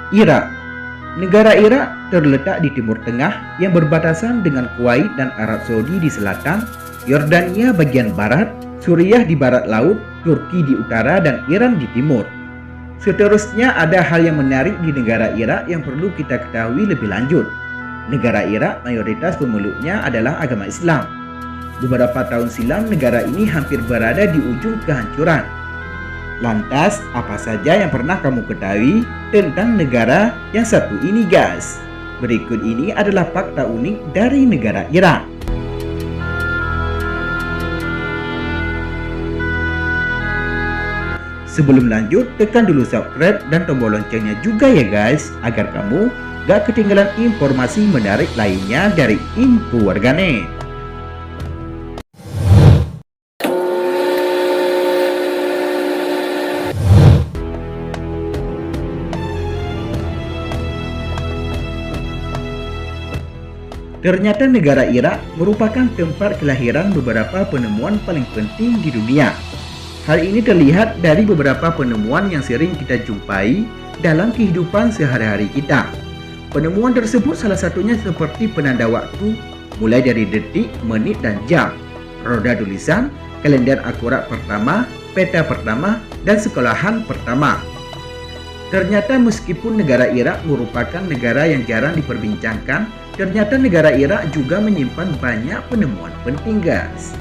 Irak. Negara Irak terletak di Timur Tengah yang berbatasan dengan Kuwait dan Arab Saudi di selatan, Yordania bagian barat, Suriah di barat laut, Turki di utara, dan Iran di timur. Seterusnya ada hal yang menarik di negara Irak yang perlu kita ketahui lebih lanjut. Negara Irak mayoritas pemeluknya adalah agama Islam. Beberapa tahun silam negara ini hampir berada di ujung kehancuran. Lantas, apa saja yang pernah kamu ketahui tentang negara yang satu ini, guys? Berikut ini adalah fakta unik dari negara Irak. Sebelum lanjut, tekan dulu subscribe dan tombol loncengnya juga ya guys, agar kamu gak ketinggalan informasi menarik lainnya dari Info Warganet. Ternyata negara Irak merupakan tempat kelahiran beberapa penemuan paling penting di dunia. Hal ini terlihat dari beberapa penemuan yang sering kita jumpai dalam kehidupan sehari-hari kita. Penemuan tersebut salah satunya seperti penanda waktu, mulai dari detik, menit, dan jam, roda tulisan, kalender akurat pertama, peta pertama, dan sekolahan pertama. Ternyata meskipun negara Irak merupakan negara yang jarang diperbincangkan, ternyata negara Irak juga menyimpan banyak penemuan penting, guys.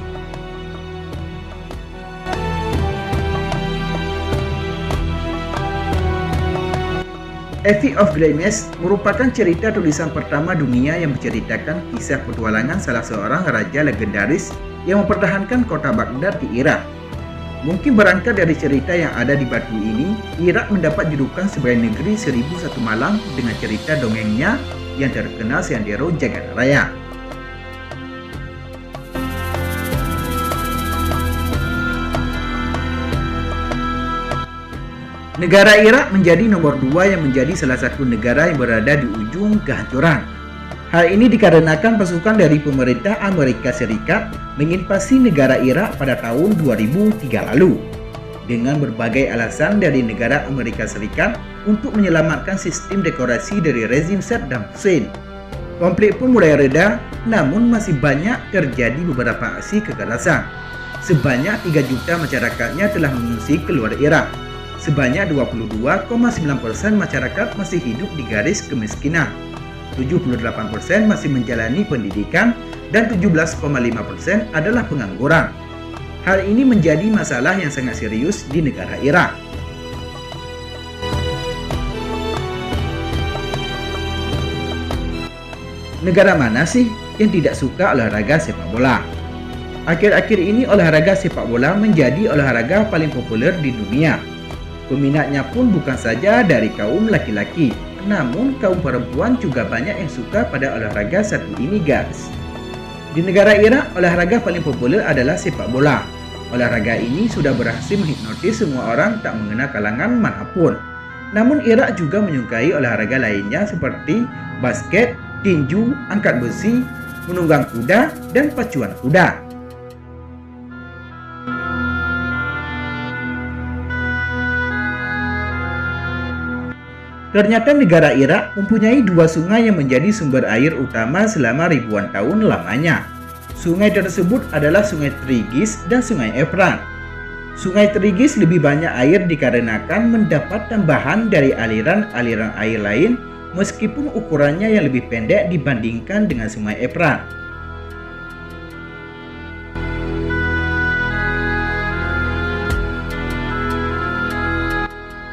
Epic of Gilgamesh merupakan cerita tulisan pertama dunia yang menceritakan kisah petualangan salah seorang raja legendaris yang mempertahankan kota Baghdad di Irak. Mungkin berangkat dari cerita yang ada di batu ini, Irak mendapat julukan sebagai negeri 1001 malam dengan cerita dongengnya yang terkenal seantero jagat raya. Negara Irak menjadi nomor 2 yang menjadi salah satu negara yang berada di ujung kehancuran. Hal ini dikarenakan pasukan dari pemerintah Amerika Serikat menginvasi negara Irak pada tahun 2003 lalu. Dengan berbagai alasan dari negara Amerika Serikat untuk menyelamatkan sistem dekorasi dari rezim Saddam Hussein. Konflik pun mulai reda, namun masih banyak terjadi beberapa aksi kekerasan. Sebanyak 3 juta masyarakatnya telah mengungsi keluar Irak. Sebanyak 22,9% masyarakat masih hidup di garis kemiskinan. 78% masih menjalani pendidikan dan 17,5% adalah pengangguran. Hal ini menjadi masalah yang sangat serius di negara Irak. Negara mana sih yang tidak suka olahraga sepak bola? Akhir-akhir ini olahraga sepak bola menjadi olahraga paling populer di dunia. Peminatnya pun bukan saja dari kaum laki-laki, namun kaum perempuan juga banyak yang suka pada olahraga satu ini, guys. Di negara Irak, olahraga paling populer adalah sepak bola. Olahraga ini sudah berhasil menghipnotis semua orang tak mengenal kalangan manapun. Namun Irak juga menyukai olahraga lainnya seperti basket, tinju, angkat besi, menunggang kuda, dan pacuan kuda. Ternyata negara Irak mempunyai 2 sungai yang menjadi sumber air utama selama ribuan tahun lamanya. Sungai tersebut adalah Sungai Tigris dan Sungai Efrat. Sungai Tigris lebih banyak air dikarenakan mendapat tambahan dari aliran-aliran air lain meskipun ukurannya yang lebih pendek dibandingkan dengan Sungai Efrat.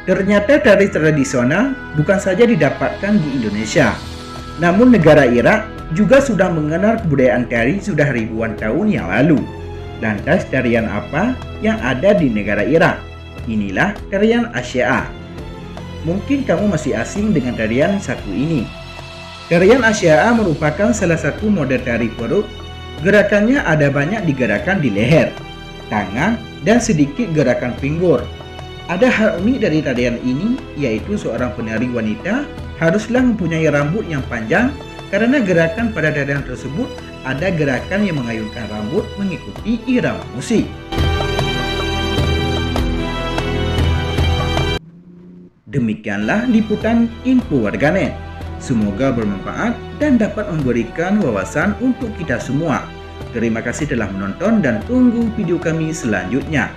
Ternyata tari tradisional bukan saja didapatkan di Indonesia, namun negara Irak juga sudah mengenal kebudayaan tari sudah ribuan tahun yang lalu. Lantas tarian apa yang ada di negara Irak? Inilah tarian Asya'a. Mungkin kamu masih asing dengan tarian satu ini. Tarian Asya'a merupakan salah satu model tari perut. Gerakannya ada banyak digerakkan di leher, tangan, dan sedikit gerakan pinggul. Ada hal unik dari tarian ini, yaitu seorang penari wanita haruslah mempunyai rambut yang panjang karena gerakan pada tarian tersebut ada gerakan yang mengayunkan rambut mengikuti irama musik. Demikianlah liputan info warganet. Semoga bermanfaat dan dapat memberikan wawasan untuk kita semua. Terima kasih telah menonton dan tunggu video kami selanjutnya.